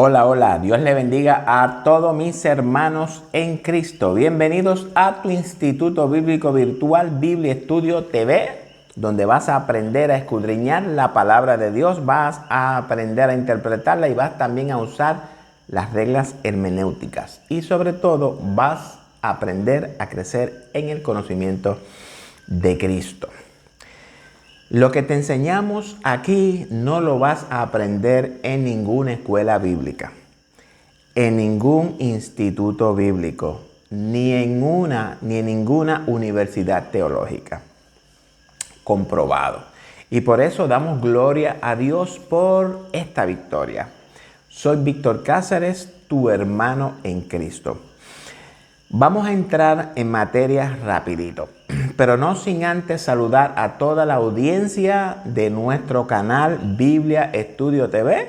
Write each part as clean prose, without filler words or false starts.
Hola, hola, Dios le bendiga a todos mis hermanos en Cristo. Bienvenidos a tu Instituto Bíblico Virtual Biblia Estudio TV, donde vas a aprender a escudriñar la palabra de Dios, vas a aprender a interpretarla y vas también a usar las reglas hermenéuticas. Y sobre todo vas a aprender a crecer en el conocimiento de Cristo. Lo que te enseñamos aquí no lo vas a aprender en ninguna escuela bíblica, en ningún instituto bíblico, ni en ninguna universidad teológica. Comprobado. Y por eso damos gloria a Dios por esta victoria. Soy Víctor Cáceres, tu hermano en Cristo. Vamos a entrar en materia rapidito, pero no sin antes saludar a toda la audiencia de nuestro canal Biblia Estudio TV.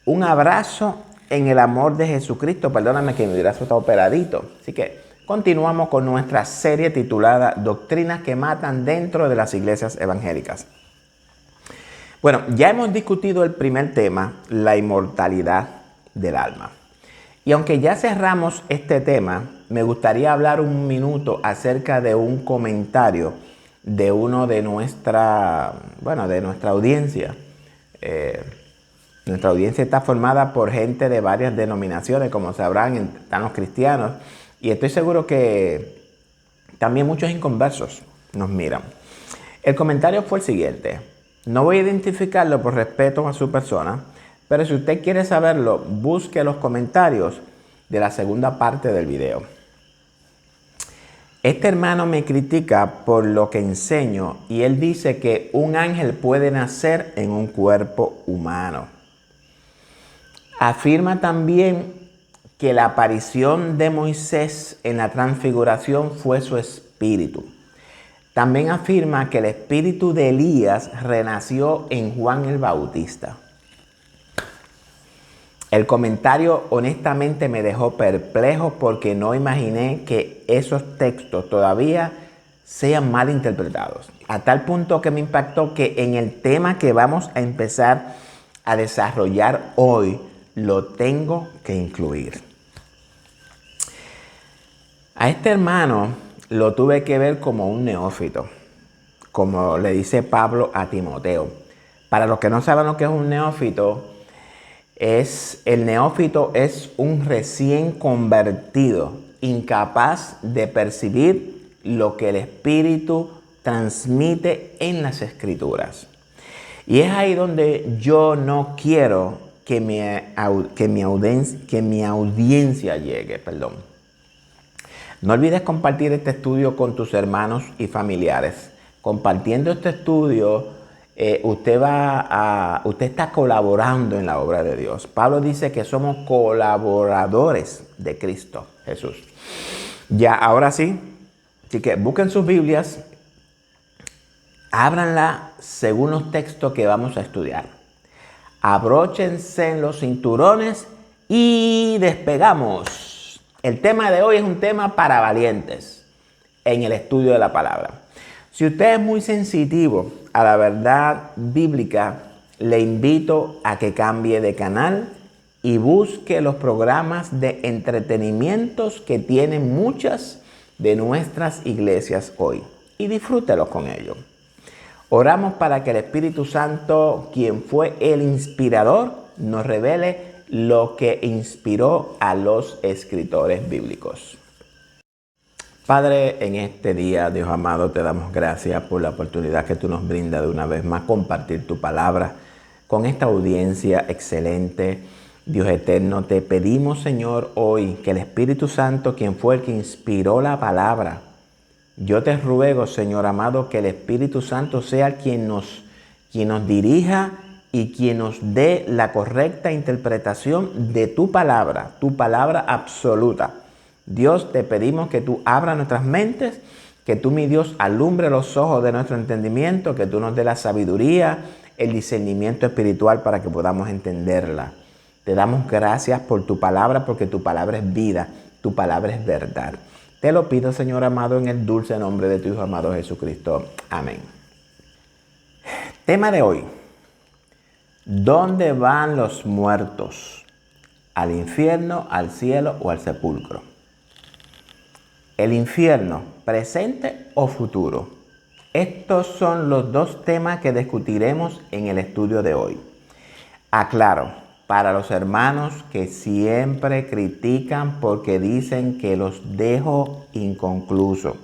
Un abrazo en el amor de Jesucristo. Perdóname que mi brazo está operadito. Así que continuamos con nuestra serie titulada Doctrinas que matan dentro de las iglesias evangélicas. Bueno, ya hemos discutido el primer tema, la inmortalidad del alma. Y aunque ya cerramos este tema, me gustaría hablar un minuto acerca de un comentario de uno de nuestra audiencia. Nuestra audiencia está formada por gente de varias denominaciones, como sabrán, están los cristianos. Y estoy seguro que también muchos inconversos nos miran. El comentario fue el siguiente. No voy a identificarlo por respeto a su persona, pero si usted quiere saberlo, busque los comentarios de la segunda parte del video. Este hermano me critica por lo que enseño y él dice que un ángel puede nacer en un cuerpo humano. Afirma también que la aparición de Moisés en la transfiguración fue su espíritu. También afirma que el espíritu de Elías renació en Juan el Bautista. El comentario honestamente me dejó perplejo porque no imaginé que esos textos todavía sean mal interpretados. A tal punto que me impactó que en el tema que vamos a empezar a desarrollar hoy, lo tengo que incluir. A este hermano lo tuve que ver como un neófito, como le dice Pablo a Timoteo. Para los que no saben lo que es un neófito, el neófito es un recién convertido, incapaz de percibir lo que el Espíritu transmite en las Escrituras. Y es ahí donde yo no quiero que mi audiencia llegue. No olvides compartir este estudio con tus hermanos y familiares. Compartiendo este estudio, usted está colaborando en la obra de Dios. Pablo dice que somos colaboradores de Cristo Jesús. Ya, ahora sí. Así que busquen sus Biblias, ábranla según los textos que vamos a estudiar. Abróchense en los cinturones y despegamos. El tema de hoy es un tema para valientes en el estudio de la palabra. Si usted es muy sensitivo a la verdad bíblica, le invito a que cambie de canal y busque los programas de entretenimientos que tienen muchas de nuestras iglesias hoy y disfrútelos con ellos. Oramos para que el Espíritu Santo, quien fue el inspirador, nos revele lo que inspiró a los escritores bíblicos. Padre, en este día, Dios amado, te damos gracias por la oportunidad que tú nos brindas de una vez más compartir tu palabra con esta audiencia excelente. Dios eterno, te pedimos, Señor, hoy que el Espíritu Santo, quien fue el que inspiró la palabra, yo te ruego, Señor amado, que el Espíritu Santo sea quien nos dirija y quien nos dé la correcta interpretación de tu palabra absoluta. Dios, te pedimos que tú abras nuestras mentes, que tú, mi Dios, alumbre los ojos de nuestro entendimiento, que tú nos dé la sabiduría, el discernimiento espiritual para que podamos entenderla. Te damos gracias por tu palabra, porque tu palabra es vida, tu palabra es verdad. Te lo pido, Señor amado, en el dulce nombre de tu Hijo amado Jesucristo. Amén. Tema de hoy. ¿Dónde van los muertos? al infierno, al cielo o al sepulcro. El infierno, presente o futuro. Estos son los dos temas que discutiremos en el estudio de hoy. Aclaro, para los hermanos que siempre critican porque dicen que los dejo inconclusos.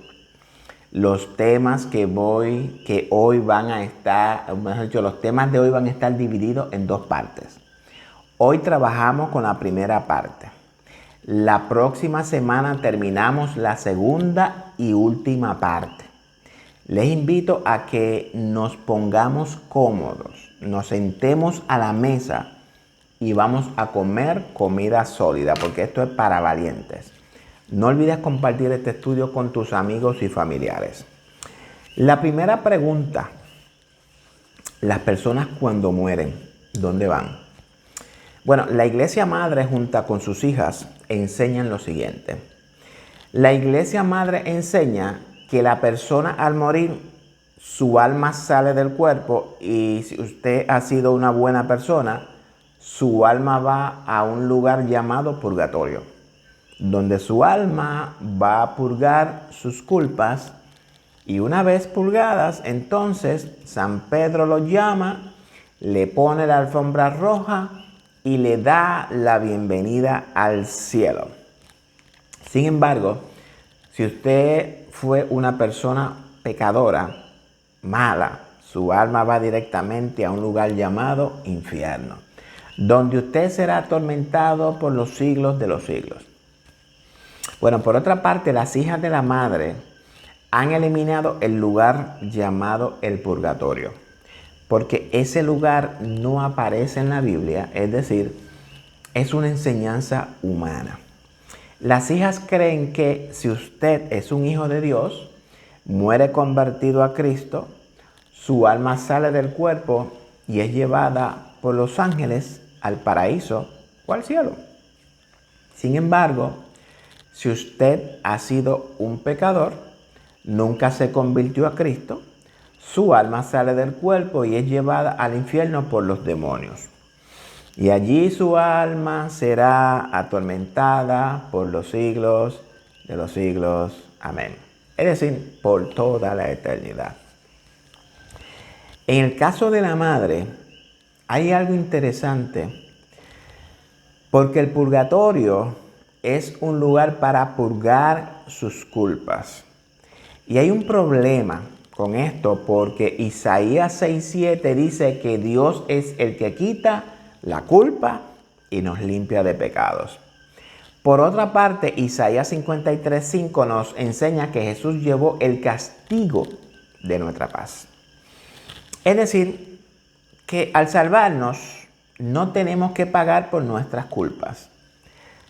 Los temas los temas de hoy van a estar divididos en dos partes. Hoy trabajamos con la primera parte. La próxima semana terminamos la segunda y última parte. Les invito a que nos pongamos cómodos, nos sentemos a la mesa y vamos a comer comida sólida, porque esto es para valientes. No olvides compartir este estudio con tus amigos y familiares. La primera pregunta: las personas cuando mueren, ¿dónde van? Bueno, la Iglesia Madre junto con sus hijas enseñan lo siguiente. La Iglesia Madre enseña que la persona al morir, su alma sale del cuerpo, y si usted ha sido una buena persona, su alma va a un lugar llamado purgatorio, donde su alma va a purgar sus culpas, y una vez purgadas, entonces San Pedro lo llama, le pone la alfombra roja y le da la bienvenida al cielo. Sin embargo, si usted fue una persona pecadora, mala, su alma va directamente a un lugar llamado infierno, donde usted será atormentado por los siglos de los siglos. Bueno, por otra parte, las hijas de la Madre han eliminado el lugar llamado el purgatorio, porque ese lugar no aparece en la Biblia, es decir, es una enseñanza humana. Las hijas creen que si usted es un hijo de Dios, muere convertido a Cristo, su alma sale del cuerpo y es llevada por los ángeles al paraíso o al cielo. Sin embargo, si usted ha sido un pecador, nunca se convirtió a Cristo, su alma sale del cuerpo y es llevada al infierno por los demonios. Y allí su alma será atormentada por los siglos de los siglos. Amén. Es decir, por toda la eternidad. En el caso de la Madre, hay algo interesante, porque el purgatorio es un lugar para purgar sus culpas. Y hay un problema con esto, porque Isaías 6:7 dice que Dios es el que quita la culpa y nos limpia de pecados. Por otra parte, Isaías 53:5 nos enseña que Jesús llevó el castigo de nuestra paz. Es decir, que al salvarnos no tenemos que pagar por nuestras culpas.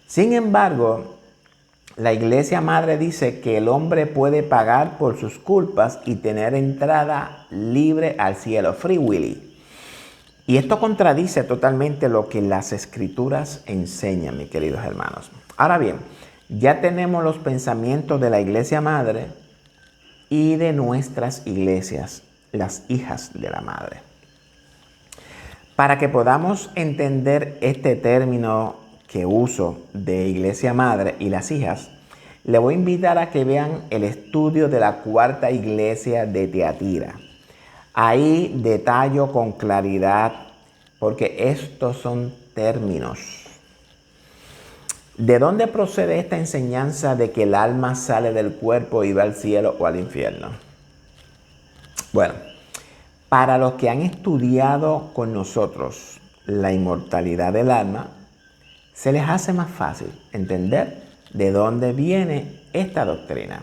Sin embargo, la Iglesia Madre dice que el hombre puede pagar por sus culpas y tener entrada libre al cielo, free willy. Y esto contradice totalmente lo que las Escrituras enseñan, mis queridos hermanos. Ahora bien, ya tenemos los pensamientos de la Iglesia Madre y de nuestras iglesias, las hijas de la Madre. Para que podamos entender este término que uso de Iglesia Madre y las hijas, le voy a invitar a que vean el estudio de la cuarta iglesia de Tiatira. Ahí detallo con claridad, porque estos son términos. ¿De dónde procede esta enseñanza de que el alma sale del cuerpo y va al cielo o al infierno? Bueno, para los que han estudiado con nosotros la inmortalidad del alma, se les hace más fácil entender de dónde viene esta doctrina.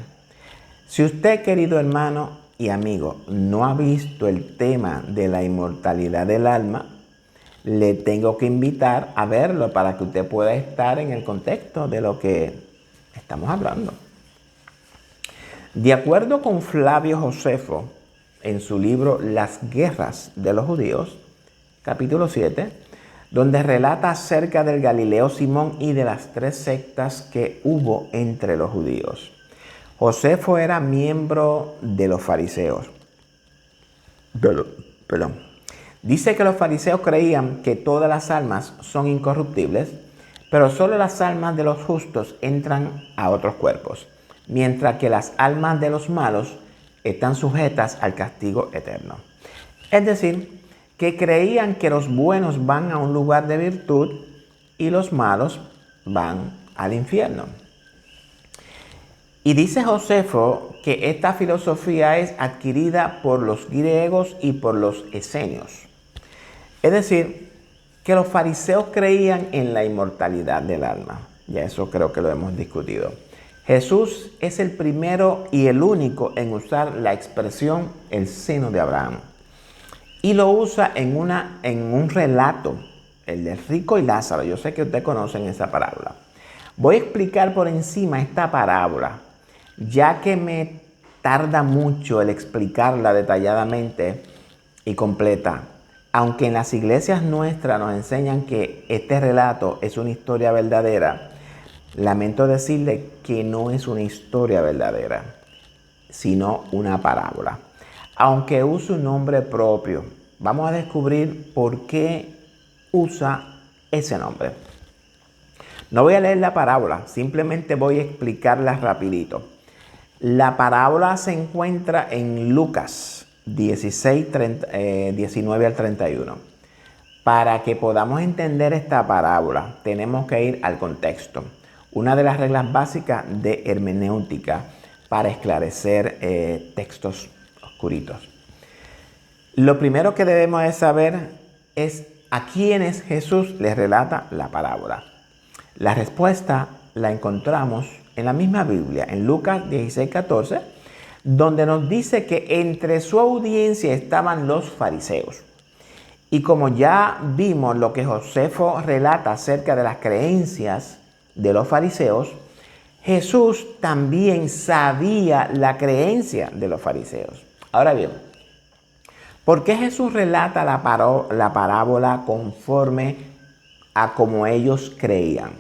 Si usted, querido hermano y amigo, no ha visto el tema de la inmortalidad del alma, le tengo que invitar a verlo para que usted pueda estar en el contexto de lo que estamos hablando. De acuerdo con Flavio Josefo, en su libro Las guerras de los judíos, capítulo 7, donde relata acerca del Galileo Simón y de las 3 sectas que hubo entre los judíos. Josefo era miembro de los fariseos. Dice que los fariseos creían que todas las almas son incorruptibles, pero solo las almas de los justos entran a otros cuerpos, mientras que las almas de los malos están sujetas al castigo eterno. Es decir, que creían que los buenos van a un lugar de virtud y los malos van al infierno. Y dice Josefo que esta filosofía es adquirida por los griegos y por los esenios. Es decir, que los fariseos creían en la inmortalidad del alma. Ya eso creo que lo hemos discutido. Jesús es el primero y el único en usar la expresión el seno de Abraham. Y lo usa en un relato, el del rico y Lázaro. Yo sé que ustedes conocen esa parábola. Voy a explicar por encima esta parábola, ya que me tarda mucho el explicarla detalladamente y completa. Aunque en las iglesias nuestras nos enseñan que este relato es una historia verdadera, lamento decirle que no es una historia verdadera, sino una parábola. Aunque usa un nombre propio, vamos a descubrir por qué usa ese nombre. No voy a leer la parábola, simplemente voy a explicarla rapidito. La parábola se encuentra en Lucas 16, 19 al 31. Para que podamos entender esta parábola, tenemos que ir al contexto. Una de las reglas básicas de hermenéutica para esclarecer textos oscuritos. Lo primero que debemos de saber es a quiénes Jesús les relata la parábola. La respuesta la encontramos en la misma Biblia, en Lucas 16, 14, donde nos dice que entre su audiencia estaban los fariseos. Y como ya vimos lo que Josefo relata acerca de las creencias de los fariseos, Jesús también sabía la creencia de los fariseos. Ahora bien, ¿por qué Jesús relata la parábola conforme a como ellos creían?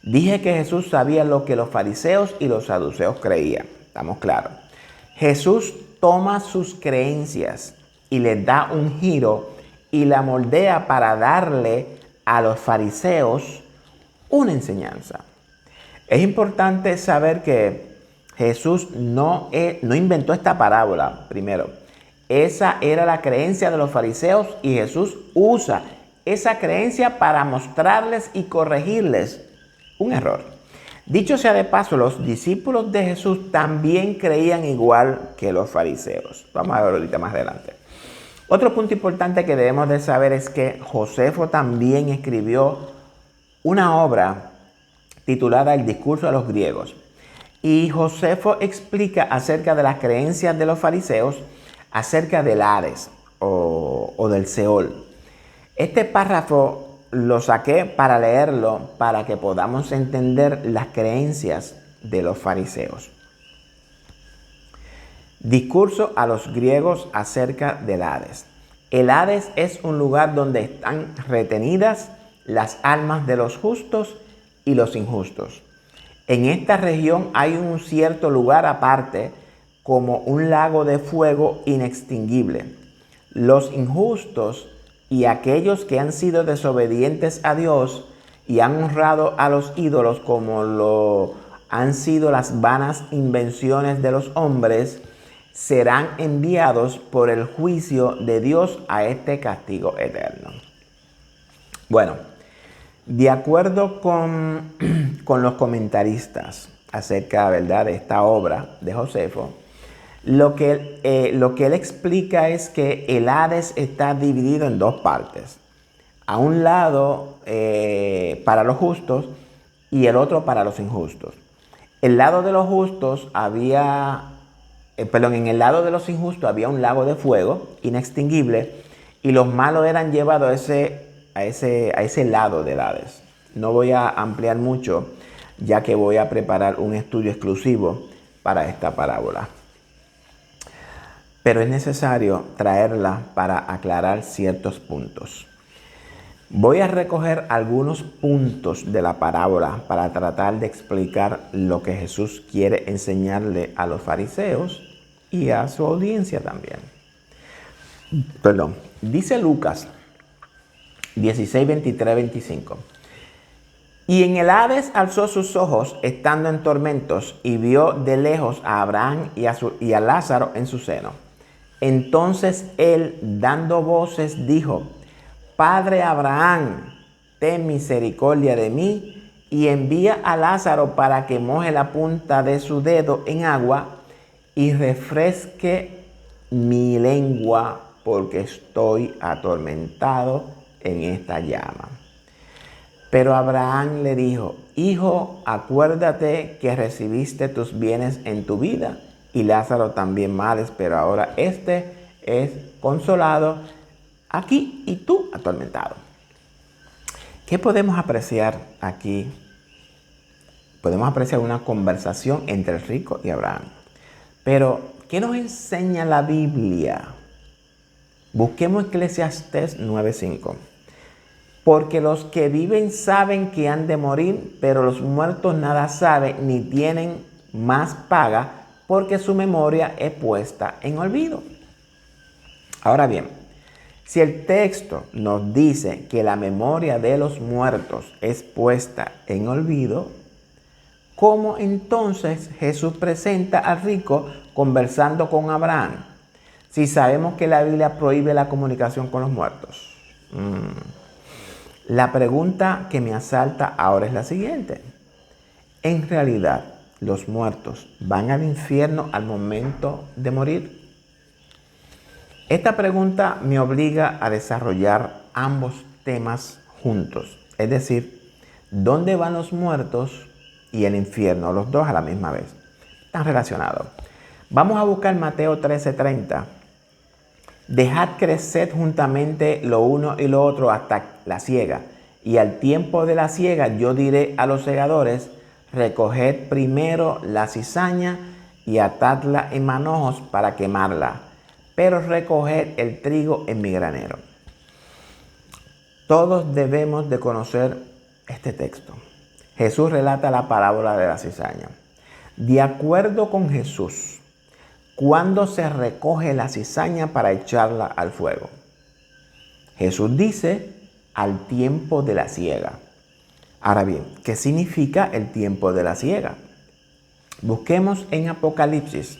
Dije que Jesús sabía lo que los fariseos y los saduceos creían. Estamos claros. Jesús toma sus creencias y les da un giro y la moldea para darle a los fariseos una enseñanza. Es importante saber que Jesús no inventó esta parábola, primero. Esa era la creencia de los fariseos y Jesús usa esa creencia para mostrarles y corregirles un error. Dicho sea de paso, los discípulos de Jesús también creían igual que los fariseos. Vamos a ver ahorita más adelante. Otro punto importante que debemos de saber es que Josefo también escribió una obra titulada El discurso de los griegos. Y Josefo explica acerca de las creencias de los fariseos acerca del Hades o del Seol. Este párrafo lo saqué para leerlo, para que podamos entender las creencias de los fariseos. Discurso a los griegos acerca del Hades. El Hades es un lugar donde están retenidas las almas de los justos y los injustos. En esta región hay un cierto lugar aparte, como un lago de fuego inextinguible. Los injustos y aquellos que han sido desobedientes a Dios y han honrado a los ídolos como lo han sido las vanas invenciones de los hombres, serán enviados por el juicio de Dios a este castigo eterno. Bueno, de acuerdo con los comentaristas acerca, ¿verdad?, de esta obra de Josefo, lo que él explica es que el Hades está dividido en dos partes. A un lado para los justos y el otro para los injustos. En el lado de los injustos había un lago de fuego inextinguible y los malos eran llevados a ese lado del Hades. No voy a ampliar mucho, ya que voy a preparar un estudio exclusivo para esta parábola. Pero es necesario traerla para aclarar ciertos puntos. Voy a recoger algunos puntos de la parábola para tratar de explicar lo que Jesús quiere enseñarle a los fariseos y a su audiencia también. Dice Lucas 16, 23, 25. Y en el Hades alzó sus ojos, estando en tormentos, y vio de lejos a Abraham y a Lázaro en su seno. Entonces él, dando voces, dijo: Padre Abraham, ten misericordia de mí, y envía a Lázaro para que moje la punta de su dedo en agua y refresque mi lengua, porque estoy atormentado en esta llama. Pero Abraham le dijo: Hijo, acuérdate que recibiste tus bienes en tu vida, y Lázaro también males, pero ahora este es consolado aquí y tú atormentado. ¿Qué podemos apreciar aquí? Podemos apreciar una conversación entre el rico y Abraham. Pero, ¿qué nos enseña la Biblia? Busquemos Eclesiastés 9:5. Porque los que viven saben que han de morir, pero los muertos nada saben ni tienen más paga, porque su memoria es puesta en olvido. Ahora bien, si el texto nos dice que la memoria de los muertos es puesta en olvido, ¿cómo entonces Jesús presenta al rico conversando con Abraham, si sabemos que la Biblia prohíbe la comunicación con los muertos? La pregunta que me asalta ahora es la siguiente. ¿En realidad los muertos van al infierno al momento de morir? Esta pregunta me obliga a desarrollar ambos temas juntos. Es decir, ¿dónde van los muertos y el infierno? Los dos a la misma vez. Están relacionados. Vamos a buscar Mateo 13:30. Dejad crecer juntamente lo uno y lo otro hasta la siega. Y al tiempo de la siega yo diré a los segadores: recoged primero la cizaña y atadla en manojos para quemarla, pero recoged el trigo en mi granero. Todos debemos de conocer este texto. Jesús relata la parábola de la cizaña. De acuerdo con Jesús, ¿cuándo se recoge la cizaña para echarla al fuego? Jesús dice: al tiempo de la siega. Ahora bien, ¿qué significa el tiempo de la siega? Busquemos en Apocalipsis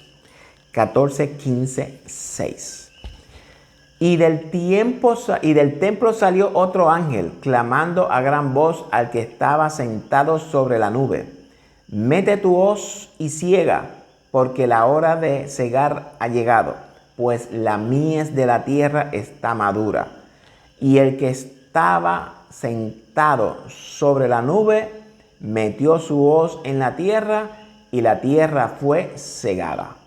14:15-6. Y del templo salió otro ángel, clamando a gran voz al que estaba sentado sobre la nube: mete tu hoz y siega, porque la hora de segar ha llegado, pues la mies de la tierra está madura. Y el que estaba sentado sobre la nube metió su hoz en la tierra, y la tierra fue segada.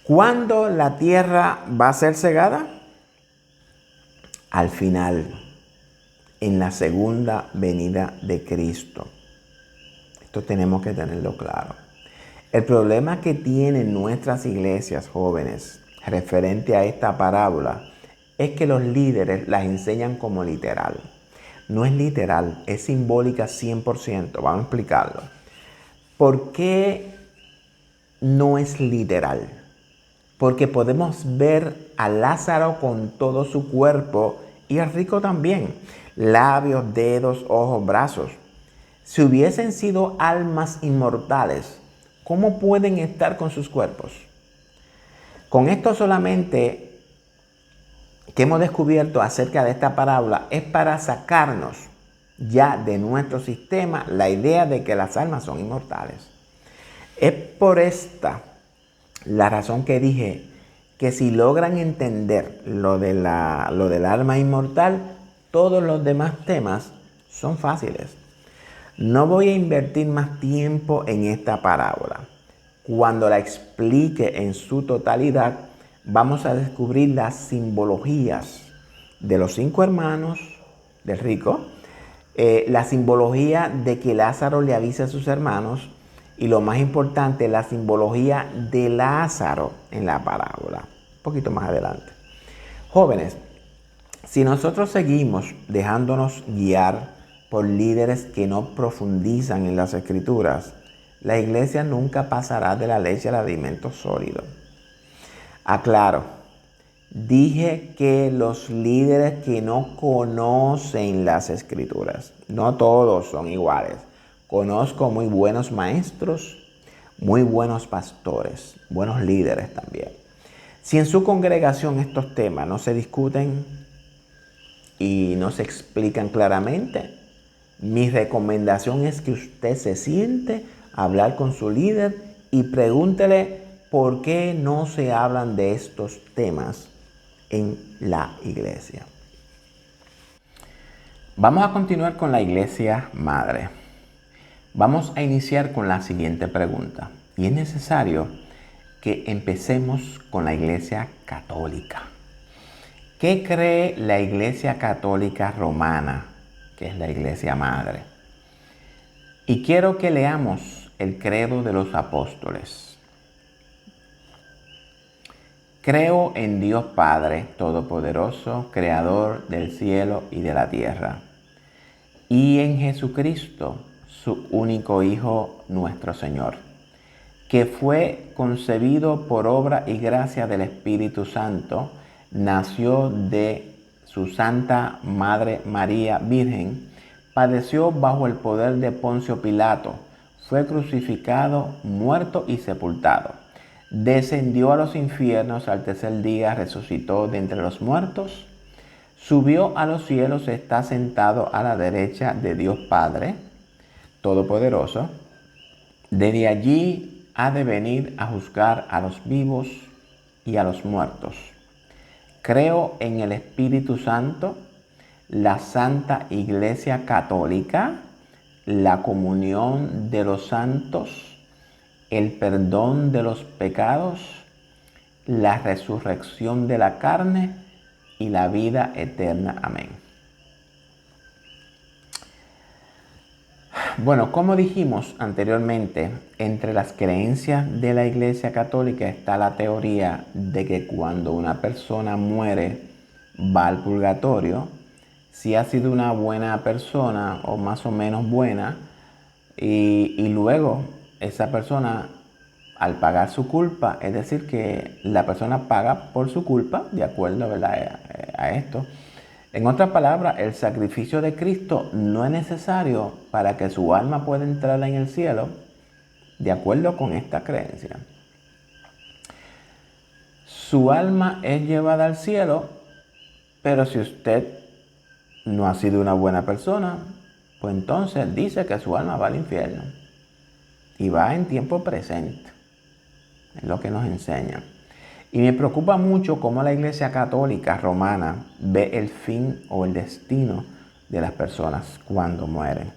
¿Cuándo la tierra va a ser segada? Al final, en la segunda venida de Cristo. Esto tenemos que tenerlo claro. El problema que tienen nuestras iglesias jóvenes referente a esta parábola es que los líderes las enseñan como literal. No es literal, es simbólica 100%. Vamos a explicarlo. ¿Por qué no es literal? Porque podemos ver a Lázaro con todo su cuerpo y al rico también. Labios, dedos, ojos, brazos. Si hubiesen sido almas inmortales, ¿cómo pueden estar con sus cuerpos? Con esto solamente que hemos descubierto acerca de esta parábola es para sacarnos ya de nuestro sistema la idea de que las almas son inmortales. Es por esta la razón que dije que si logran entender lo del alma inmortal, todos los demás temas son fáciles. No voy a invertir más tiempo en esta parábola. Cuando la explique en su totalidad, vamos a descubrir las simbologías de los 5 hermanos del rico, la simbología de que Lázaro le avisa a sus hermanos y, lo más importante, la simbología de Lázaro en la parábola. Un poquito más adelante. Jóvenes, si nosotros seguimos dejándonos guiar por líderes que no profundizan en las Escrituras, la iglesia nunca pasará de la leche al alimento sólido. Aclaro, dije que los líderes que no conocen las Escrituras, No todos son iguales. Conozco muy buenos maestros, muy buenos pastores, buenos líderes también. Si en su congregación estos temas no se discuten y no se explican claramente, mi recomendación es que usted se siente a hablar con su líder y pregúntele por qué no se hablan de estos temas en la iglesia. Vamos a continuar con la iglesia madre. Vamos a iniciar con la siguiente pregunta. Y es necesario que empecemos con la iglesia católica. ¿Qué cree la iglesia católica romana, que es la iglesia madre? Y quiero que leamos el credo de los apóstoles. Creo en Dios Padre Todopoderoso, Creador del cielo y de la tierra, y en Jesucristo, su único Hijo, nuestro Señor, que fue concebido por obra y gracia del Espíritu Santo, nació de su Santa Madre María Virgen, padeció bajo el poder de Poncio Pilato, fue crucificado, muerto y sepultado. Descendió a los infiernos, al tercer día resucitó de entre los muertos, subió a los cielos, está sentado a la derecha de Dios Padre Todopoderoso. Desde allí ha de venir a juzgar a los vivos y a los muertos. Creo en el Espíritu Santo, la Santa Iglesia Católica, la comunión de los santos, el perdón de los pecados, la resurrección de la carne y la vida eterna. Amén. Bueno, como dijimos anteriormente, entre las creencias de la Iglesia Católica está la teoría de que cuando una persona muere va al purgatorio, si ha sido una buena persona o más o menos buena, y luego esa persona, al pagar su culpa, es decir, que la persona paga por su culpa, de acuerdo, ¿verdad?, a esto. En otras palabras, el sacrificio de Cristo no es necesario para que su alma pueda entrar en el cielo, de acuerdo con esta creencia. Su alma es llevada al cielo, pero si usted no ha sido una buena persona, pues entonces dice que su alma va al infierno. Y va en tiempo presente. Es lo que nos enseña. Y me preocupa mucho cómo la Iglesia Católica Romana ve el fin o el destino de las personas cuando mueren.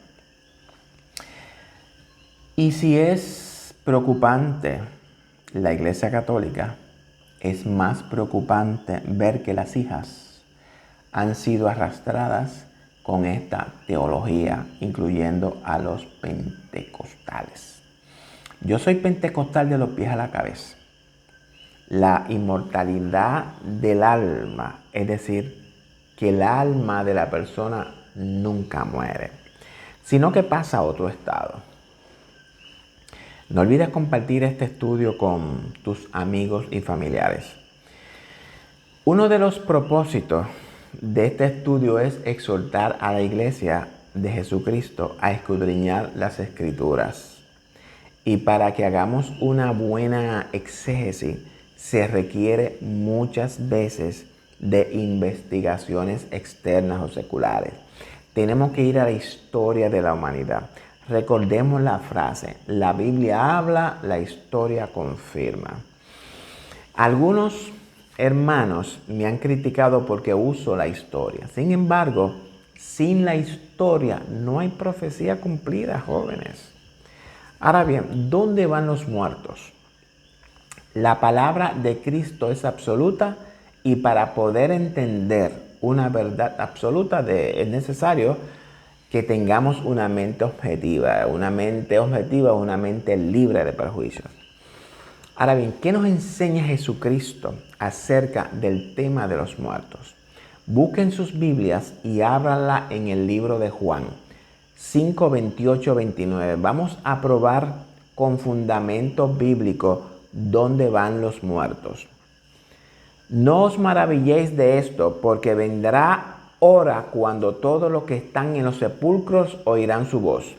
Y si es preocupante la Iglesia Católica, es más preocupante ver que las hijas han sido arrastradas con esta teología, incluyendo a los pentecostales. Yo soy pentecostal de los pies a la cabeza. La inmortalidad del alma, es decir, que el alma de la persona nunca muere, sino que pasa a otro estado. No olvides compartir este estudio con tus amigos y familiares. Uno de los propósitos de este estudio es exhortar a la Iglesia de Jesucristo a escudriñar las Escrituras. Y para que hagamos una buena exégesis, se requiere muchas veces de investigaciones externas o seculares. Tenemos que ir a la historia de la humanidad. Recordemos la frase: la Biblia habla, la historia confirma. Algunos hermanos me han criticado porque uso la historia. Sin embargo, sin la historia no hay profecía cumplida, jóvenes. Ahora bien, ¿dónde van los muertos? La palabra de Cristo es absoluta y para poder entender una verdad absoluta es necesario que tengamos una mente objetiva. Una mente objetiva es una mente libre de prejuicios. Ahora bien, ¿qué nos enseña Jesucristo acerca del tema de los muertos? Busquen sus Biblias y ábranla en el libro de Juan 5, 28, 29. Vamos a probar con fundamento bíblico dónde van los muertos. No os maravilléis de esto, porque vendrá hora cuando todos los que están en los sepulcros oirán su voz,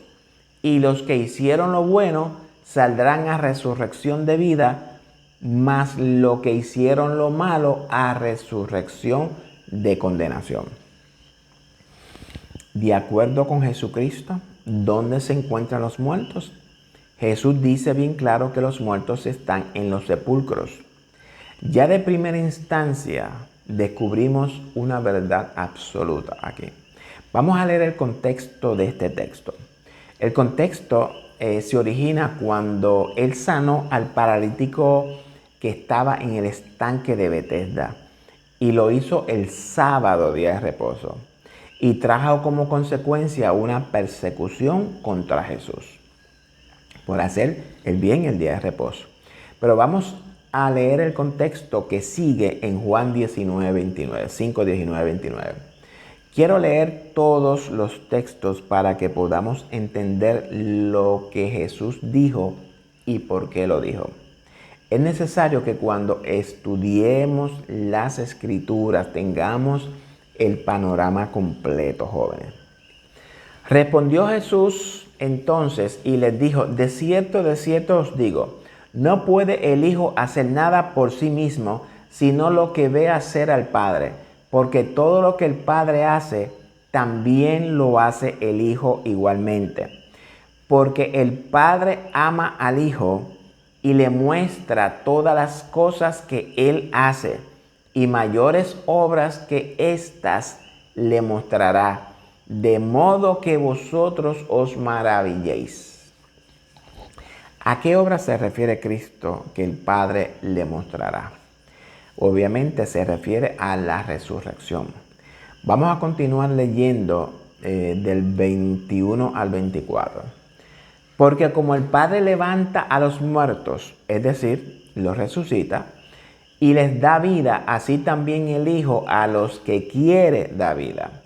y los que hicieron lo bueno saldrán a resurrección de vida, mas los que hicieron lo malo a resurrección de condenación. De acuerdo con Jesucristo, ¿dónde se encuentran los muertos? Jesús dice bien claro que los muertos están en los sepulcros. Ya de primera instancia descubrimos una verdad absoluta aquí. Vamos a leer el contexto de este texto. El contexto se origina cuando Él sanó al paralítico que estaba en el estanque de Betesda, y lo hizo el sábado, día de reposo, y trajo como consecuencia una persecución contra Jesús por hacer el bien el día de reposo. Pero vamos a leer el contexto que sigue en Juan 19:29, 5, 19, 29. Quiero leer todos los textos para que podamos entender lo que Jesús dijo y por qué lo dijo. Es necesario que cuando estudiemos las Escrituras tengamos el panorama completo, jóvenes. Respondió Jesús entonces y les dijo: de cierto os digo, no puede el Hijo hacer nada por sí mismo, sino lo que ve hacer al Padre, porque todo lo que el Padre hace, también lo hace el Hijo igualmente. Porque el Padre ama al Hijo y le muestra todas las cosas que Él hace, y mayores obras que éstas le mostrará, de modo que vosotros os maravilléis. ¿A qué obra se refiere Cristo que el Padre le mostrará? Obviamente se refiere a la resurrección. Vamos a continuar leyendo del 21 al 24. Porque como el Padre levanta a los muertos, es decir, los resucita, y les da vida, así también el Hijo a los que quiere da vida.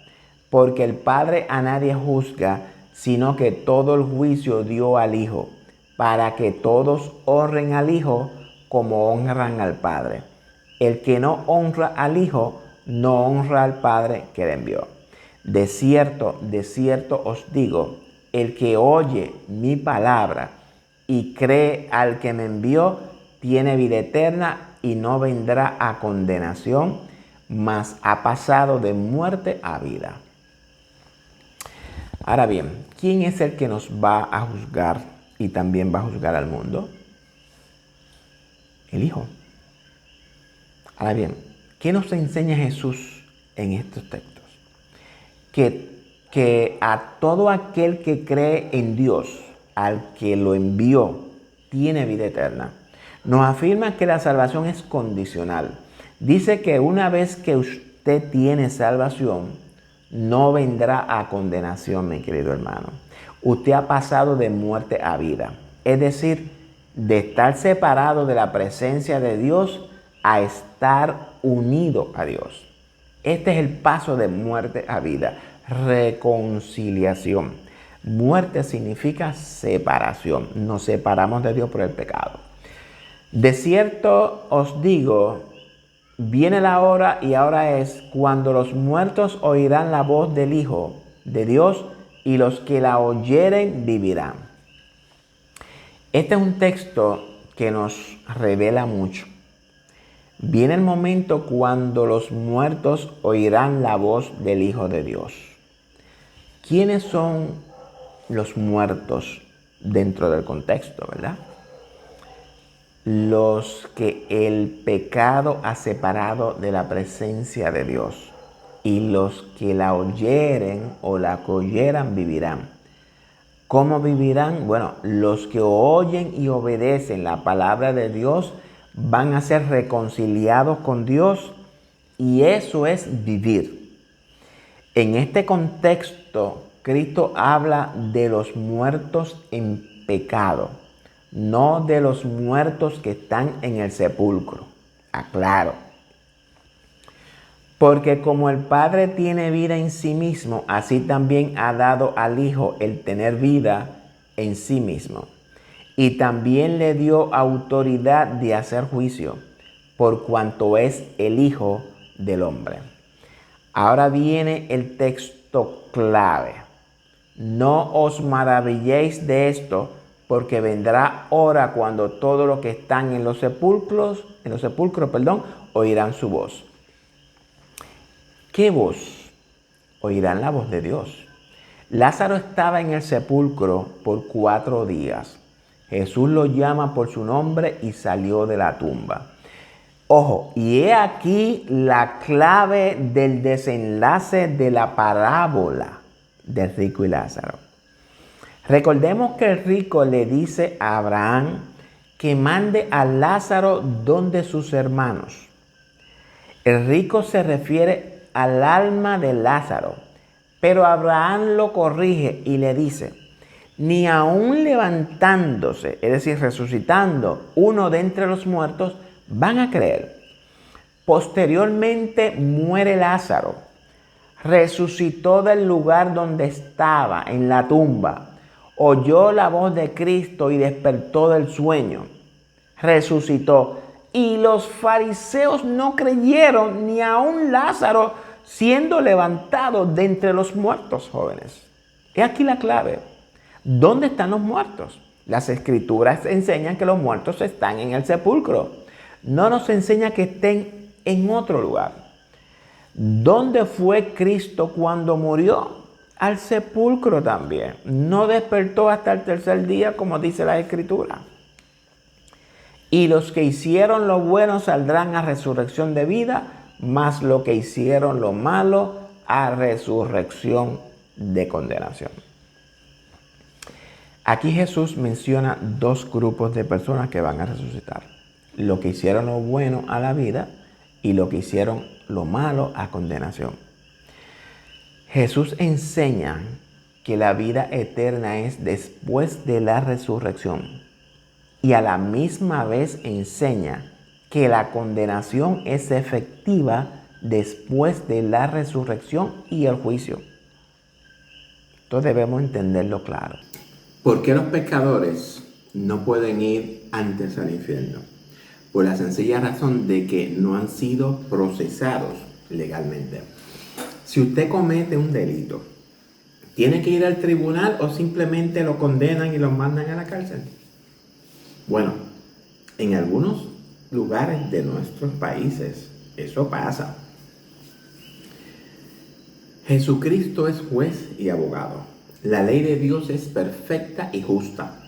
Porque el Padre a nadie juzga, sino que todo el juicio dio al Hijo, para que todos honren al Hijo como honran al Padre. El que no honra al Hijo, no honra al Padre que le envió. De cierto os digo, el que oye mi palabra y cree al que me envió, tiene vida eterna y no vendrá a condenación, mas ha pasado de muerte a vida. Ahora bien, ¿quién es el que nos va a juzgar y también va a juzgar al mundo? El Hijo. Ahora bien, ¿qué nos enseña Jesús en estos textos? Que a todo aquel que cree en Dios, al que lo envió, tiene vida eterna. Nos afirma que la salvación es condicional. Dice que una vez que usted tiene salvación, no vendrá a condenación, mi querido hermano. Usted ha pasado de muerte a vida. Es decir, de estar separado de la presencia de Dios a estar unido a Dios. Este es el paso de muerte a vida. Reconciliación. Muerte significa separación. Nos separamos de Dios por el pecado. De cierto os digo, viene la hora y ahora es cuando los muertos oirán la voz del Hijo de Dios, y los que la oyeren vivirán. Este es un texto que nos revela mucho. Viene el momento cuando los muertos oirán la voz del Hijo de Dios. ¿Quiénes son los muertos dentro del contexto, verdad? Los que el pecado ha separado de la presencia de Dios, y los que la oyeren o la oyeran vivirán. ¿Cómo vivirán? Bueno, los que oyen y obedecen la palabra de Dios van a ser reconciliados con Dios, y eso es vivir. En este contexto, Cristo habla de los muertos en pecado, no de los muertos que están en el sepulcro. Aclaro. Porque como el Padre tiene vida en sí mismo, así también ha dado al Hijo el tener vida en sí mismo. Y también le dio autoridad de hacer juicio, por cuanto es el Hijo del hombre. Ahora viene el texto clave. No os maravilléis de esto, porque vendrá hora cuando todos los que están en los sepulcros, oirán su voz. ¿Qué voz? Oirán la voz de Dios. Lázaro estaba en el sepulcro por 4 días. Jesús lo llama por su nombre y salió de la tumba. Ojo, y he aquí la clave del desenlace de la parábola del rico y Lázaro. Recordemos que el rico le dice a Abraham que mande a Lázaro donde sus hermanos. El rico se refiere al alma de Lázaro, pero Abraham lo corrige y le dice, ni aún levantándose, es decir, resucitando uno de entre los muertos, van a creer. Posteriormente muere Lázaro, resucitó del lugar donde estaba, en la tumba, oyó la voz de Cristo y despertó del sueño, resucitó. Y los fariseos no creyeron ni aun Lázaro siendo levantado de entre los muertos, jóvenes. He aquí la clave. ¿Dónde están los muertos? Las escrituras enseñan que los muertos están en el sepulcro. No nos enseña que estén en otro lugar. ¿Dónde fue Cristo cuando murió? Al sepulcro también. No despertó hasta el 3er día, como dice la escritura. Y los que hicieron lo bueno saldrán a resurrección de vida, mas los que hicieron lo malo a resurrección de condenación. Aquí Jesús menciona 2 grupos de personas que van a resucitar. Los que hicieron lo bueno a la vida y los que hicieron lo malo a condenación. Jesús enseña que la vida eterna es después de la resurrección. Y a la misma vez enseña que la condenación es efectiva después de la resurrección y el juicio. Entonces debemos entenderlo claro. ¿Por qué los pecadores no pueden ir antes al infierno? Por la sencilla razón de que no han sido procesados legalmente. Si usted comete un delito, ¿tiene que ir al tribunal o simplemente lo condenan y lo mandan a la cárcel? Bueno, en algunos lugares de nuestros países eso pasa. Jesucristo es juez y abogado. La ley de Dios es perfecta y justa.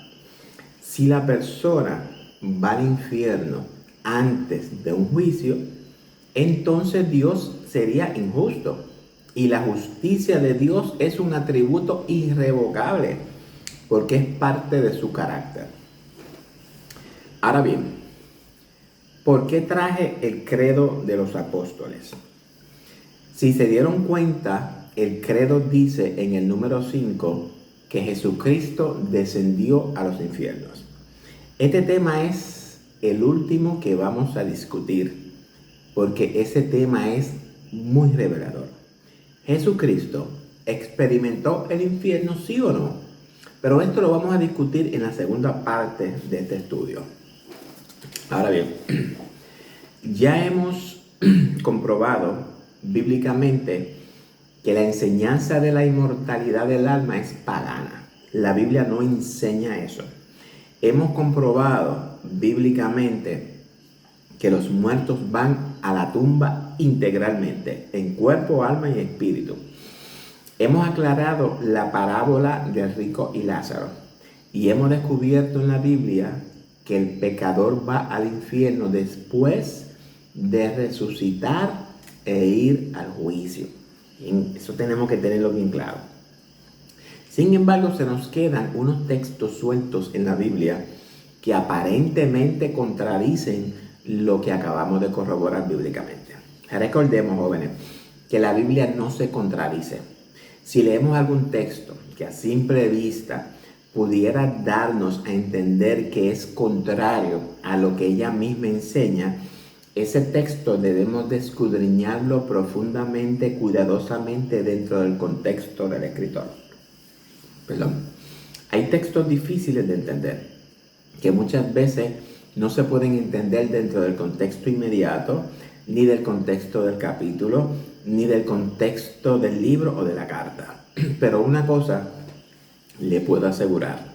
Si la persona va al infierno antes de un juicio, entonces Dios sería injusto. Y la justicia de Dios es un atributo irrevocable porque es parte de su carácter. Ahora bien, ¿por qué traje el credo de los apóstoles? Si se dieron cuenta, el credo dice en el número 5 que Jesucristo descendió a los infiernos. Este tema es el último que vamos a discutir, porque ese tema es muy revelador. ¿Jesucristo experimentó el infierno, sí o no? Pero esto lo vamos a discutir en la segunda parte de este estudio. Ahora bien, ya hemos comprobado bíblicamente que la enseñanza de la inmortalidad del alma es pagana. La Biblia no enseña eso. Hemos comprobado bíblicamente que los muertos van a la tumba integralmente, en cuerpo, alma y espíritu. Hemos aclarado la parábola del rico y Lázaro y hemos descubierto en la Biblia que el pecador va al infierno después de resucitar e ir al juicio. Eso tenemos que tenerlo bien claro. Sin embargo, se nos quedan unos textos sueltos en la Biblia que aparentemente contradicen lo que acabamos de corroborar bíblicamente. Recordemos, jóvenes, que la Biblia no se contradice. Si leemos algún texto que a simple vista pudiera darnos a entender que es contrario a lo que ella misma enseña, ese texto debemos de escudriñarlo profundamente, cuidadosamente dentro del contexto del escritor. Hay textos difíciles de entender, que muchas veces no se pueden entender dentro del contexto inmediato, ni del contexto del capítulo, ni del contexto del libro o de la carta. Pero una cosa le puedo asegurar,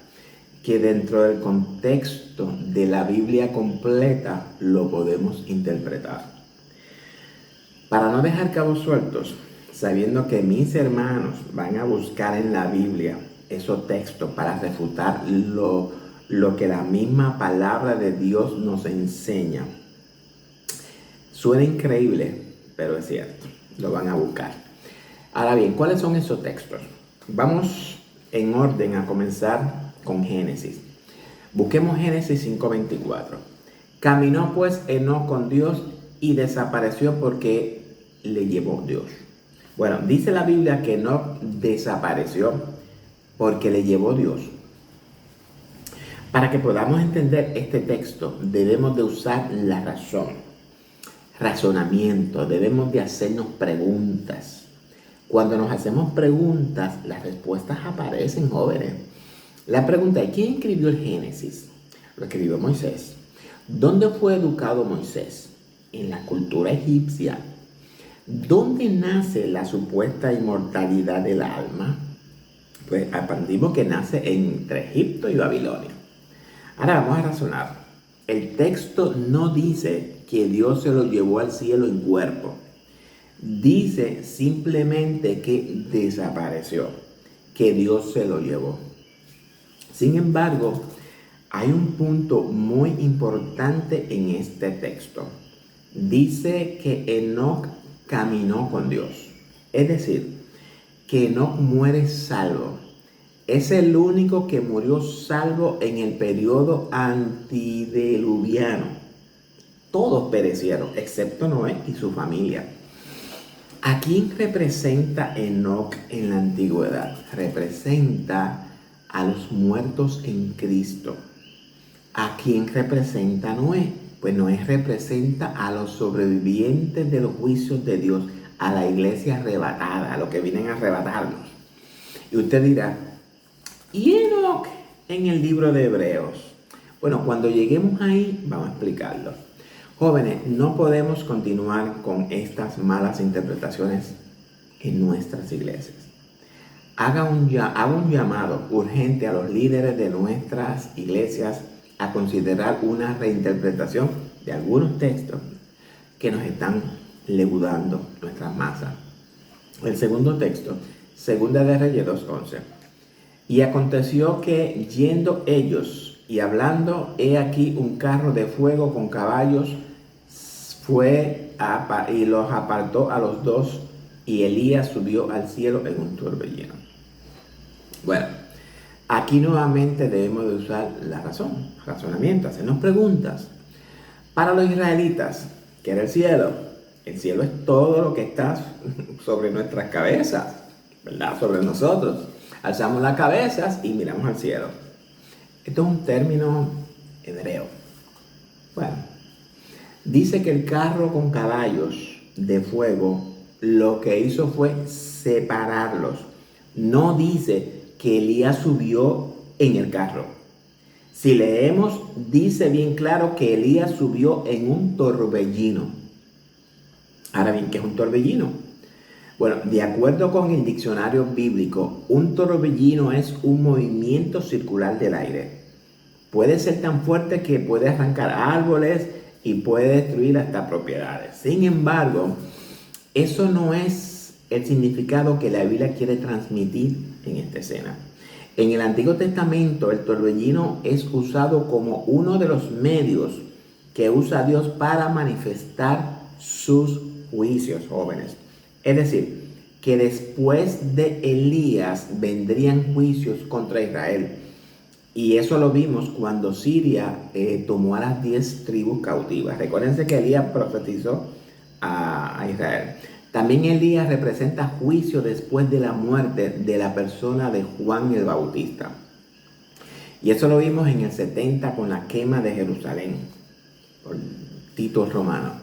que dentro del contexto de la Biblia completa lo podemos interpretar. Para no dejar cabos sueltos, sabiendo que mis hermanos van a buscar en la Biblia esos textos para refutar lo que la misma palabra de Dios nos enseña. Suena increíble, pero es cierto, lo van a buscar. Ahora bien, ¿cuáles son esos textos? Vamos en orden a comenzar con Génesis. Busquemos Génesis 5:24. Caminó pues Enoc con Dios y desapareció porque le llevó Dios. Bueno, dice la Biblia que Enoc desapareció porque le llevó Dios. Para que podamos entender este texto, debemos de usar la razonamiento, debemos de hacernos preguntas. Cuando nos hacemos preguntas, las respuestas aparecen, jóvenes. La pregunta es, ¿quién escribió el Génesis? Lo escribió Moisés. ¿Dónde fue educado Moisés? En la cultura egipcia. ¿Dónde nace la supuesta inmortalidad del alma? Pues aprendimos que nace entre Egipto y Babilonia. Ahora vamos a razonar. El texto no dice que Dios se lo llevó al cielo en cuerpo. Dice simplemente que desapareció, que Dios se lo llevó. Sin embargo, hay un punto muy importante en este texto. Dice que Enoc caminó con Dios. Es decir, que Enoc muere salvo. Es el único que murió salvo en el periodo antediluviano. Todos perecieron, excepto Noé y su familia. ¿A quién representa Enoc en la antigüedad? Representa a los muertos en Cristo. ¿A quién representa Noé? Pues Noé representa a los sobrevivientes de los juicios de Dios, a la iglesia arrebatada, a los que vienen a arrebatarnos. Y usted dirá, ¿y Enoc en el libro de Hebreos? Bueno, cuando lleguemos ahí, vamos a explicarlo. Jóvenes, no podemos continuar con estas malas interpretaciones en nuestras iglesias. Haga un llamado urgente a los líderes de nuestras iglesias a considerar una reinterpretación de algunos textos que nos están leudando nuestras masas. El segundo texto, Segunda de Reyes 2:11. Y aconteció que yendo ellos y hablando, he aquí un carro de fuego con caballos y los apartó a los dos, y Elías subió al cielo en un torbellino. Bueno, aquí nuevamente debemos de usar la razonamiento, hacernos preguntas. Para los israelitas, ¿qué era el cielo? El cielo es todo lo que está sobre nuestras cabezas, ¿verdad? Sobre nosotros. Alzamos las cabezas y miramos al cielo. Esto es un término hebreo. Bueno, dice que el carro con caballos de fuego lo que hizo fue separarlos. No dice que Elías subió en el carro. Si leemos, dice bien claro que Elías subió en un torbellino. Ahora bien, ¿qué es un torbellino? Bueno, de acuerdo con el diccionario bíblico, un torbellino es un movimiento circular del aire. Puede ser tan fuerte que puede arrancar árboles y puede destruir hasta propiedades. Sin embargo, eso no es el significado que la Biblia quiere transmitir en esta escena. En el Antiguo Testamento, el torbellino es usado como uno de los medios que usa Dios para manifestar sus juicios, jóvenes. Es decir, que después de Elías vendrían juicios contra Israel. Y eso lo vimos cuando Siria tomó a las 10 tribus cautivas. Recuérdense que Elías profetizó a Israel. También Elías representa juicio después de la muerte de la persona de Juan el Bautista. Y eso lo vimos en el 70 con la quema de Jerusalén por Tito el Romano.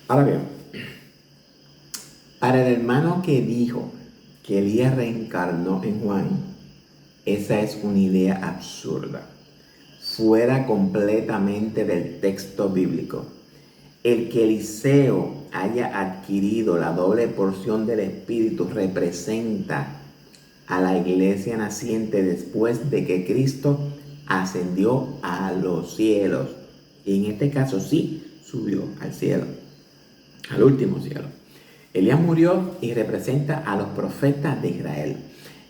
Ahora bien, para el hermano que dijo que Elías reencarnó en Juan, esa es una idea absurda, fuera completamente del texto bíblico. El que Eliseo haya adquirido la doble porción del Espíritu representa a la iglesia naciente después de que Cristo ascendió a los cielos. Y en este caso sí subió al cielo, al último cielo. Elías murió y representa a los profetas de Israel.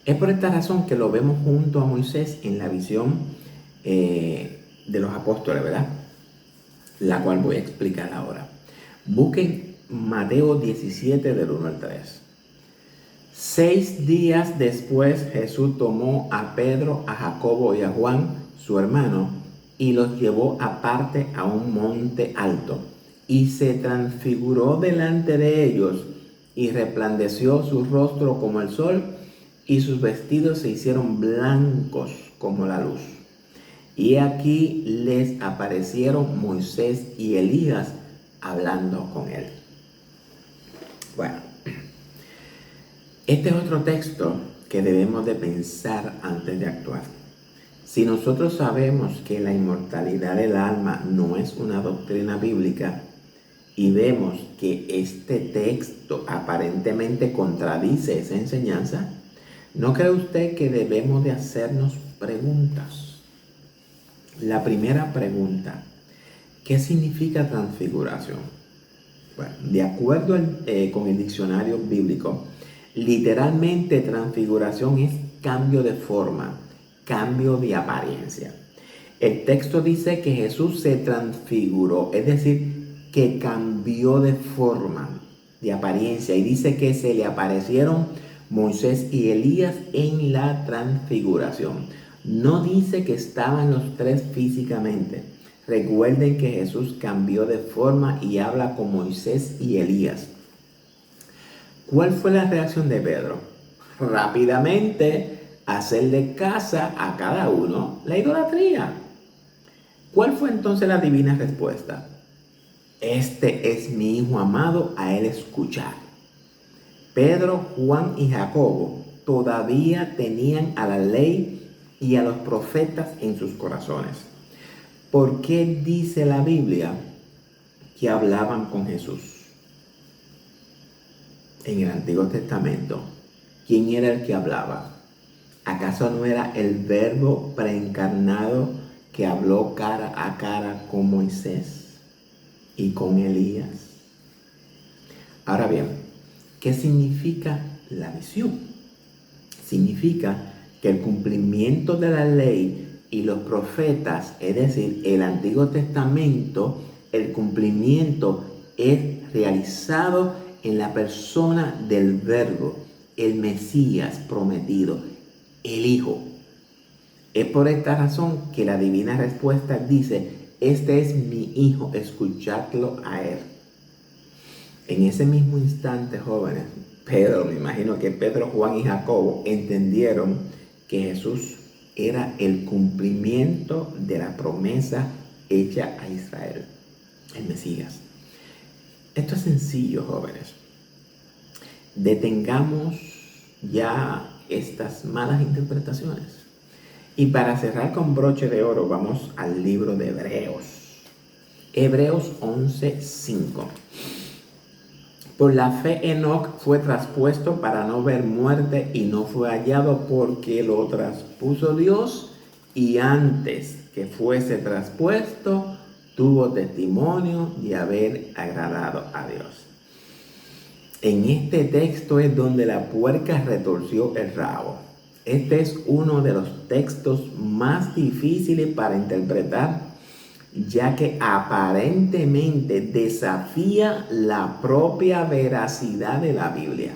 Es por esta razón que lo vemos junto a Moisés en la visión de los apóstoles, ¿verdad? La cual voy a explicar ahora. Busquen Mateo 17 del 1 al 3. 6 días después Jesús tomó a Pedro, a Jacobo y a Juan, su hermano, y los llevó aparte a un monte alto, y se transfiguró delante de ellos, y resplandeció su rostro como el sol, y sus vestidos se hicieron blancos como la luz. Y aquí les aparecieron Moisés y Elías hablando con él. Bueno, este es otro texto que debemos de pensar antes de actuar. Si nosotros sabemos que la inmortalidad del alma no es una doctrina bíblica y vemos que este texto aparentemente contradice esa enseñanza, ¿no cree usted que debemos de hacernos preguntas? La primera pregunta, ¿qué significa transfiguración? Bueno, de acuerdo con el diccionario bíblico, literalmente transfiguración es cambio de forma, cambio de apariencia. El texto dice que Jesús se transfiguró, es decir, que cambió de forma, de apariencia, y dice que se le aparecieron Moisés y Elías en la transfiguración. No dice que estaban los tres físicamente. Recuerden que Jesús cambió de forma y habla con Moisés y Elías. ¿Cuál fue la reacción de Pedro? Rápidamente hacerle caso a cada uno la idolatría. ¿Cuál fue entonces la divina respuesta? Este es mi Hijo amado, a él escuchar. Pedro, Juan y Jacobo todavía tenían a la ley y a los profetas en sus corazones. ¿Por qué dice la Biblia que hablaban con Jesús? En el Antiguo Testamento, ¿quién era el que hablaba? ¿Acaso no era el Verbo preencarnado que habló cara a cara con Moisés y con Elías? Ahora bien, ¿qué significa la visión? Significa que el cumplimiento de la ley y los profetas, es decir, el Antiguo Testamento, el cumplimiento es realizado en la persona del Verbo, el Mesías prometido, el Hijo. Es por esta razón que la divina respuesta dice, este es mi Hijo, escuchadlo a él. En ese mismo instante, jóvenes, Pedro, me imagino que Pedro, Juan y Jacobo entendieron que Jesús era el cumplimiento de la promesa hecha a Israel, el Mesías. Esto es sencillo, jóvenes. Detengamos ya estas malas interpretaciones. Y para cerrar con broche de oro, vamos al libro de Hebreos. Hebreos 11:5. Por la fe Enoc fue traspuesto para no ver muerte y no fue hallado porque lo traspuso Dios, y antes que fuese traspuesto tuvo testimonio de haber agradado a Dios. En este texto es donde la puerca retorció el rabo. Este es uno de los textos más difíciles para interpretar, ya que aparentemente desafía la propia veracidad de la Biblia.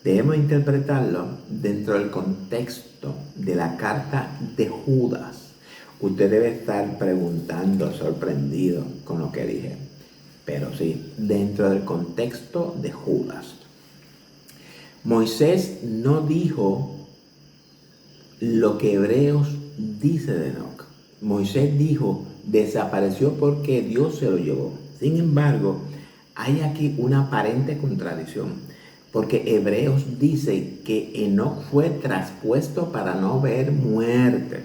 Debemos interpretarlo dentro del contexto de la carta de Judas. Usted debe estar preguntando, sorprendido con lo que dije, pero sí, dentro del contexto de Judas. Moisés no dijo lo que Hebreos dice de Enoc. Moisés dijo, desapareció porque Dios se lo llevó. Sin embargo, hay aquí una aparente contradicción, porque Hebreos dice que Enoc fue traspuesto para no ver muerte.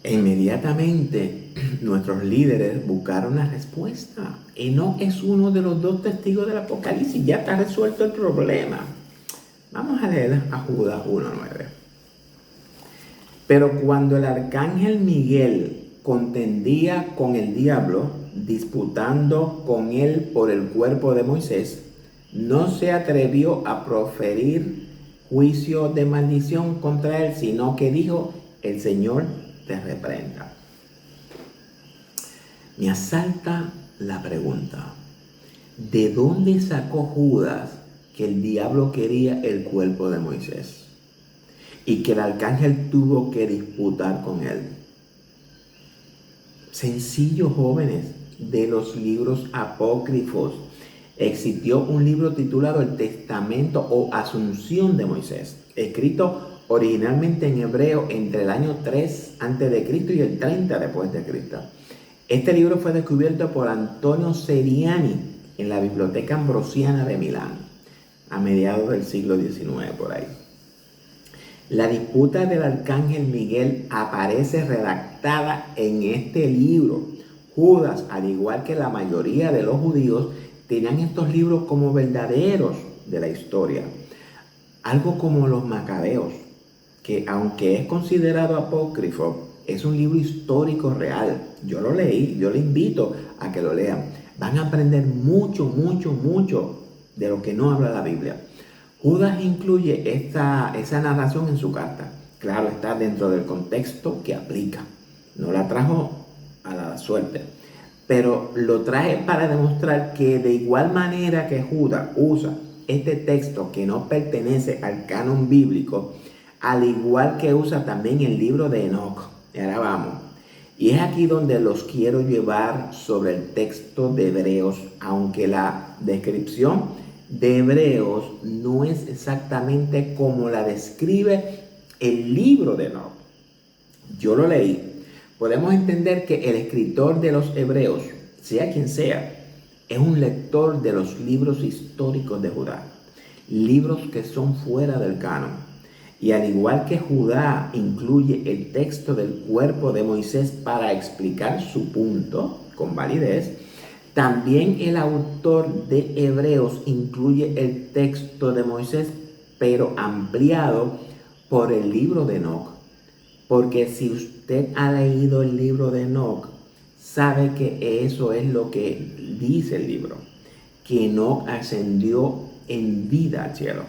E inmediatamente nuestros líderes buscaron la respuesta. Enoc es uno de los dos testigos del Apocalipsis. Ya está resuelto el problema. Vamos a leer a Judas 1:9. Pero cuando el arcángel Miguel contendía con el diablo, disputando con él por el cuerpo de Moisés, no se atrevió a proferir juicio de maldición contra él, sino que dijo: el Señor te reprenda. Me asalta la pregunta: ¿de dónde sacó Judas que el diablo quería el cuerpo de Moisés y que el arcángel tuvo que disputar con él? Sencillo, jóvenes, de los libros apócrifos. Existió un libro titulado El Testamento o Asunción de Moisés, escrito originalmente en hebreo entre el año 3 a.C. y el 30 después de Cristo. Este libro fue descubierto por Antonio Seriani en la Biblioteca Ambrosiana de Milán, a mediados del siglo XIX por ahí. La disputa del arcángel Miguel aparece redactada en este libro. Judas, al igual que la mayoría de los judíos, tenían estos libros como verdaderos de la historia. Algo como los Macabeos, que aunque es considerado apócrifo, es un libro histórico real. Yo lo leí, yo le invito a que lo lean. Van a aprender mucho de lo que no habla la Biblia. Judas incluye esa narración en su carta. Claro, está dentro del contexto que aplica. No la trajo a la suerte, pero lo trae para demostrar que de igual manera que Judas usa este texto que no pertenece al canon bíblico, al igual que usa también el libro de Enoc. Y ahora vamos. Y es aquí donde los quiero llevar sobre el texto de Hebreos, aunque la descripción de Hebreos no es exactamente como la describe el libro de Enoc. Yo lo leí. Podemos entender que el escritor de los Hebreos, sea quien sea, es un lector de los libros históricos de Judá, libros que son fuera del canon. Y al igual que Judá incluye el texto del cuerpo de Moisés para explicar su punto con validez, también el autor de Hebreos incluye el texto de Moisés, pero ampliado por el libro de Enoc. Porque si usted ha leído el libro de Enoc, sabe que eso es lo que dice el libro, que Enoc ascendió en vida al cielo.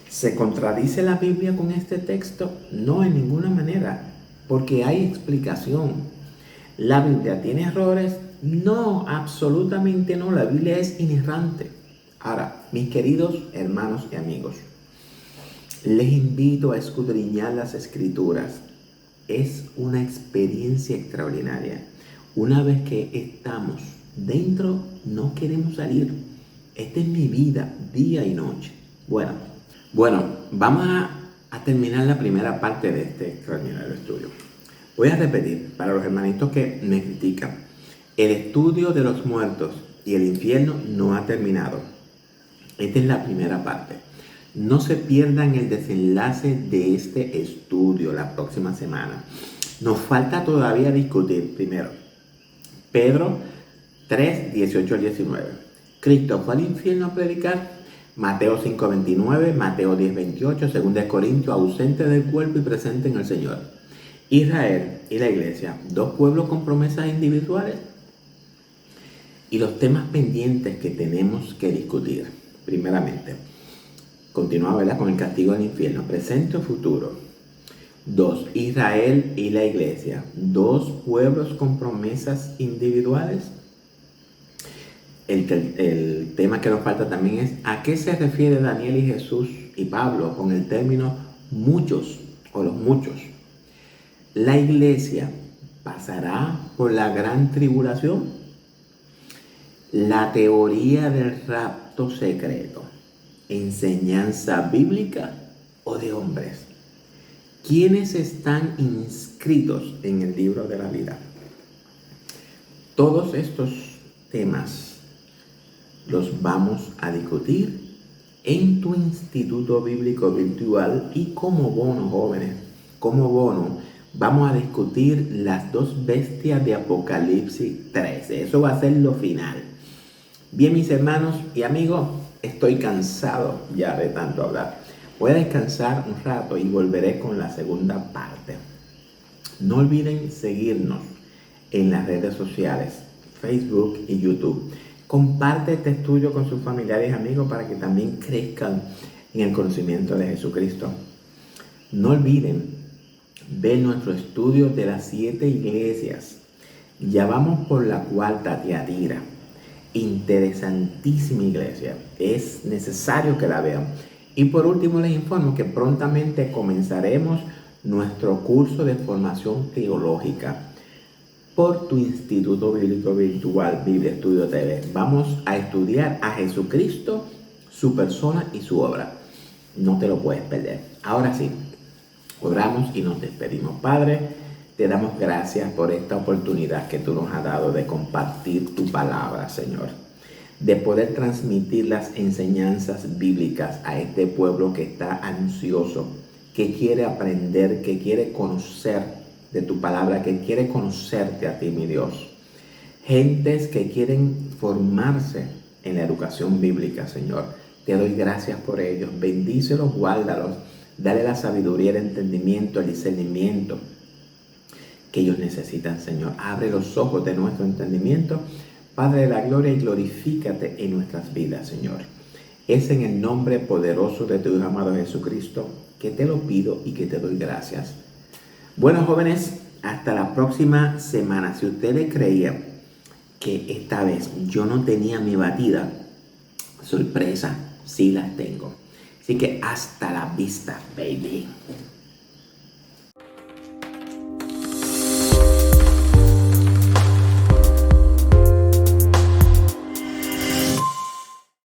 ¿Se contradice la Biblia con este texto? No, en ninguna manera, porque hay explicación. ¿La Biblia tiene errores? No, absolutamente no. La Biblia es inerrante. Ahora, mis queridos hermanos y amigos, les invito a escudriñar las Escrituras. Es una experiencia extraordinaria. Una vez que estamos dentro, no queremos salir. Esta es mi vida, día y noche. Bueno, vamos a terminar la primera parte de este extraordinario estudio. Voy a repetir, para los hermanitos que me critican, el estudio de los muertos y el infierno no ha terminado. Esta es la primera parte. No se pierdan el desenlace de este estudio la próxima semana. Nos falta todavía discutir primero Pedro 3, 18 al 19. Cristo fue al infierno a predicar. Mateo 5:29, Mateo 10:28, 2 Corintios, ausente del cuerpo y presente en el Señor. Israel y la iglesia, dos pueblos con promesas individuales. Y los temas pendientes que tenemos que discutir. Primeramente, continúa, ¿verdad?, con el castigo del infierno, presente o futuro. 2. Israel y la iglesia, dos pueblos con promesas individuales. El tema que nos falta también es ¿a qué se refiere Daniel y Jesús y Pablo con el término muchos o los muchos? La iglesia pasará por la gran tribulación. La teoría del rapto secreto, enseñanza bíblica o de hombres. ¿Quiénes están inscritos en el libro de la vida? Todos estos temas los vamos a discutir en tu Instituto Bíblico Virtual y como bono, jóvenes, como bono, Vamos a discutir las dos bestias de Apocalipsis 13. Eso va a ser lo final. Bien, mis hermanos y amigos, estoy cansado ya de tanto hablar. Voy a descansar un rato y volveré con la segunda parte. No olviden seguirnos en las redes sociales, Facebook y YouTube. Comparte este estudio con sus familiares y amigos para que también crezcan en el conocimiento de Jesucristo. No olviden ver nuestro estudio de las 7 iglesias. Ya vamos por la cuarta, Tiatira. Interesantísima iglesia. Es necesario que la vean. Y por último les informo que prontamente comenzaremos nuestro curso de formación teológica por tu Instituto Bíblico Virtual Biblia Estudio TV. Vamos a estudiar a Jesucristo, su persona y su obra. No te lo puedes perder. Ahora sí, oramos y nos despedimos. Padre, te damos gracias por esta oportunidad que tú nos has dado de compartir tu palabra, Señor. De poder transmitir las enseñanzas bíblicas a este pueblo que está ansioso, que quiere aprender, que quiere conocer de tu palabra, que quiere conocerte a ti, mi Dios. Gentes que quieren formarse en la educación bíblica, Señor. Te doy gracias por ellos. Bendícelos, guárdalos. Dale la sabiduría, el entendimiento, el discernimiento que ellos necesitan, Señor. Abre los ojos de nuestro entendimiento, Padre de la gloria, y glorifícate en nuestras vidas, Señor. Es en el nombre poderoso de tu Hijo amado Jesucristo que te lo pido y que te doy gracias. Bueno, jóvenes, hasta la próxima semana. Si ustedes creían que esta vez yo no tenía mi batida, sorpresa, sí las tengo. Así que hasta la vista, baby.